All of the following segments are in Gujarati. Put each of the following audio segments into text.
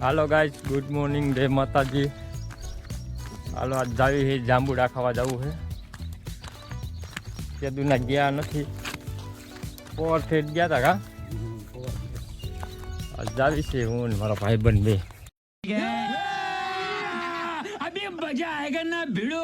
હાલો ગાઈસ, ગુડ મોર્નિંગ, જય માતાજી. હાલો આજ જાવી છે જાંબુડા ખાવા જવું છે. કેદુના ગયા નથી, પોર થી ગયા હતા કા આજ જાવી છે હું ને મારો ભાઈબંધ બે. અભી મજા આયેગા ના ભીડો.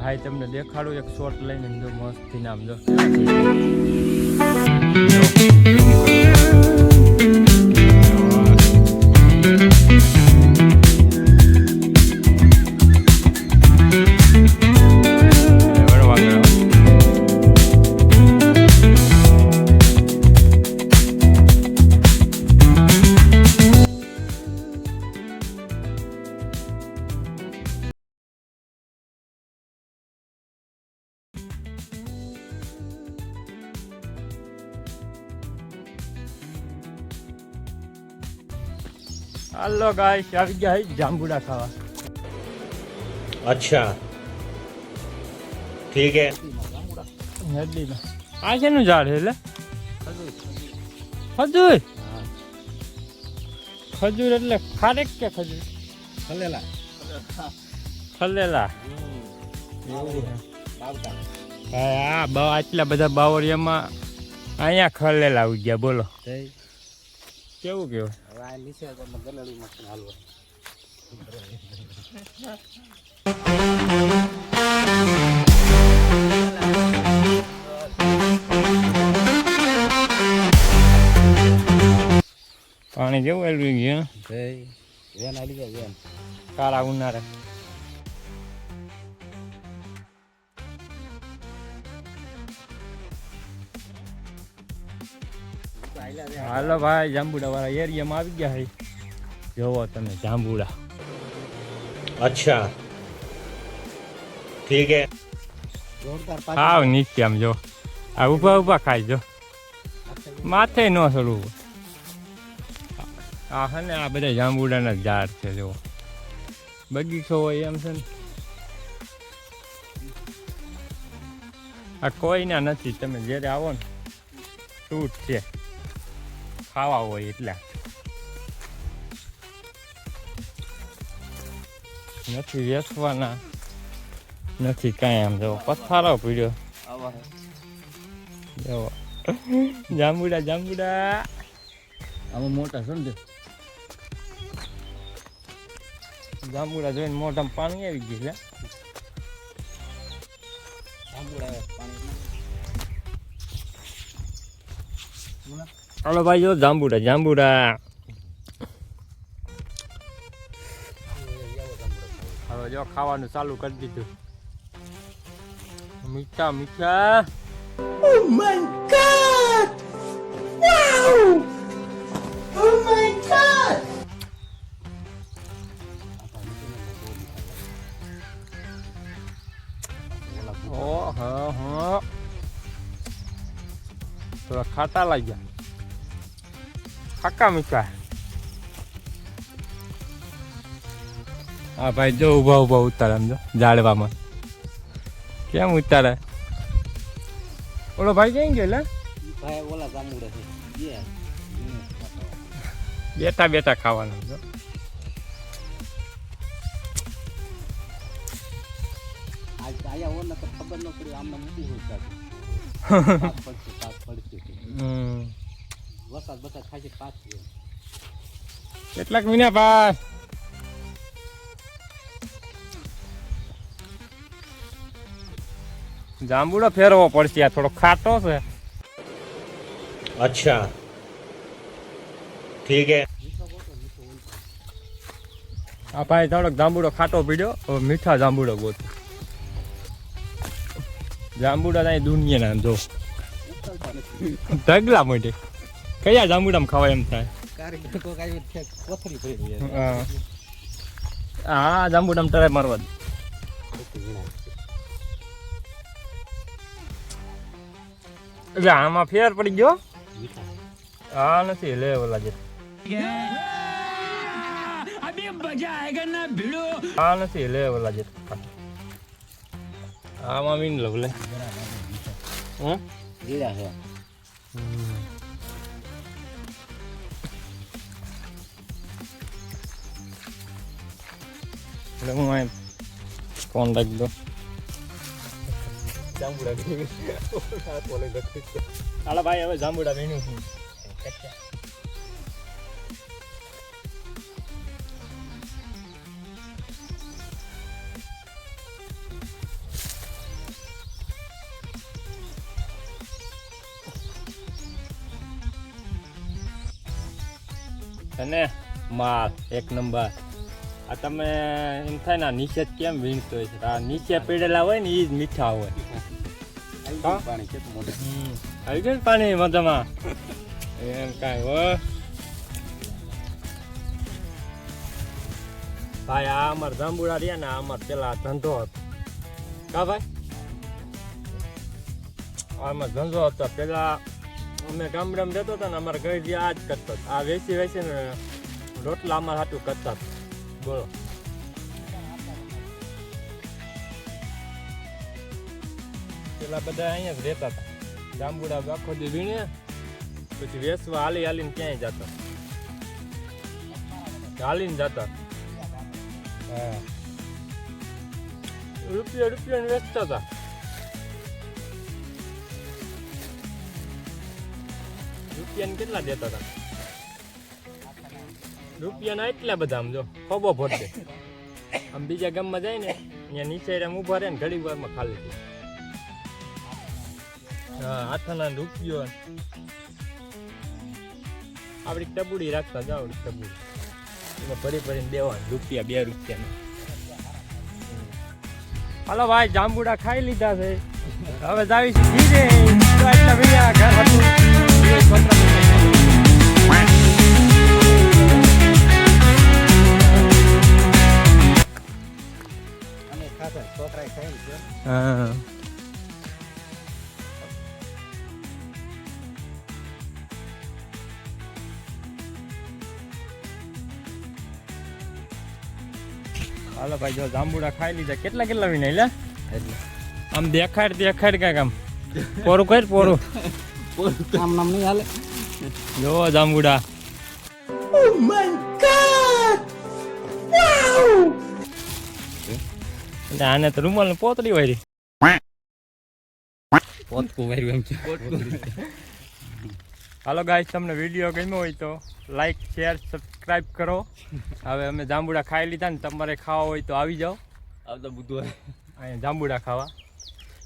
ભાઈ તમને દેખાડું એક શોટ લઈને જો મસ્તી નામ જો हेलो गाइस, आ गया है जांबूड़ा खावा. अच्छा ठीक है. हेडी ना आ केनु झाड़ है ले खजूर. खजूर એટલે ખારેક કે ખજૂર ખલેલા ખલેલા હા બા આટલા બધા બાવળિયામાં અહીંયા ખલેલા ઉગ્યા. બોલો કેવું કેવું પાણી જેવું એલવી ગયું કાળા ઉનાળે. હાલો ભાઈ, જાંબુડા વાળા એરિયામાં આવી ગયા છે. જોવો તમે જાંબુડા. अच्छा ठीक है. હાવ નીચે આમ જો આ ઉભા ઉભા ખાઈ જો માથે ન સડવું. આ હે ને આ બધા જાંબુડાના ઝાડ છે. જો બગીચો હોય એમ છે ને. આ કોઈના નથી, તમે જ્યારે આવો ને તૂટ છે ખાવા હોય એટલે. નથી વેચવાના નથી કાંઈ. આમ જો પથ્થારો પીડ્યો. જો જાંબુડા જાંબુડા આમાં મોટા છે ને. જાંબુડા જોઈને મોઢામાં પાણી આવી ગયું છે. હાલો ભાઈ, જો જાંબુડા જાંબુડા. હવે જો ખાવાનું ચાલુ કરી દીધું. મીઠા મીઠા. Oh my God! Wow! Oh my God! Oh, હા થોડા ખાટા લાગ્યા. ખાકા મીઠા. હા ભાઈ જો ઉભા ઉભા ઉતારે આમ જો ઝાડવામાં. કેમ ઉતારે? ઓલો ભાઈ ક્યાં ગયો લે? બેઠા બેઠા ખાવાનું જો. કેટલાક મહિના બાદ જાંબુડો ફેરવો પડશે. આ થોડો ખાટો છે. अच्छा ठीक है. આ ભાઈ થોડોક જાંબુડો ખાટો પીડ્યો. હવે મીઠા જાંબુડો ગોત. જાંબુડા ત્યાં દુનિયાના જો ઢગલા મોઢે. કયા જાંબુડામાં ખાવાય એમ થાય? હા જાંબુડામાં ટ્રાય મારવા દે. એટલે આમાં ફેર પડી ગયો. હા નથી લે ઓલા જે હા નથી લે ઓલા જે આમાં મીન લવ લે. હમ જીરા છે. એટલે હું અહીં ફોન રાખી દો. જાંબુડા હાલો ભાઈ હવે જાંબુડા વીણું છું. અને માલ એક નંબર. આ તમે એમ થાય ને નીચે જ કેમ વીણતો હોય છે. આ નીચે પીડેલા હોય ને એ જ મીઠા હોય. પાણી કેટલું મોટું. આવી ગયું ને પાણી મજામાં એમ કાંઈ હોય ભાઈ. આ અમારા જાંબુડા રહ્યા ને અમાર પેલા ધંધો હતો કા ભાઈ. આમાં ધંધો હતો પેલા અમે ગામડામાં રહેતો હતો ને અમારા ઘર આ જ કરતો. આ વેચી વેચીને રોટલા અમારા હાટું કરતા હતા. બોલો પેલા બધા અહીંયા જ રહેતા હતા. જાંબુડા આખો દી વીણે પછી વેચવા હાલી હાલીને ક્યાંય જતા. હાલીને જતા. હા રૂપિયા વેચતા હતા. રૂપિયાને કેટલા દેતા હતા? રૂપિયાના એટલા બધા. આમ જો ખોબો ભરતે આમ બીજા ગામમાં જાય ને અહીંયા નીચે આમ ઊભા રહે ને ઘડી વારમાં ખાલી થઈ. હા આઠાના રૂપિયો આપડી ટબુડી રાખતા જાવ. ટબુડી એમાં ભરી ભરીને દેવાનું રૂપિયા 2 રૂપિયાના. હાલો ભાઈ જાંબુડા ખાઈ લીધા છે. હવે જાવીશું ધીરે. તો એટલા વિડિયા ઘર હતું. અને ખાતા છોકરાએ ખાઈ છે. હા હાલો ભાઈ જો જાંબુડા ખાઈ લીધા. કેટલા કેટલા વિના લે આમ દેખાડ કાંઈક આમ પોરું કર પોરું. આમ નામ નહીં હાલે. જો જાંબુડા. Oh my God! Wow! આને તો રૂમાલ ને પોતડી વાળી. પોતકું વાર્યું એમ છે. હાલો ગાઈસ તમને વિડીયો ગમ્યો હોય તો લાઈક શેર સબસ્ક્રાઈબ કરો. હવે અમે જાંબુડા ખાઈ લીધા ને તમારે ખાવા હોય તો આવી જાઓ. આવતા બુધવારે અહીંયા જાંબુડા ખાવા.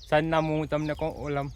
સાંજના હું તમને કહું ઓલમ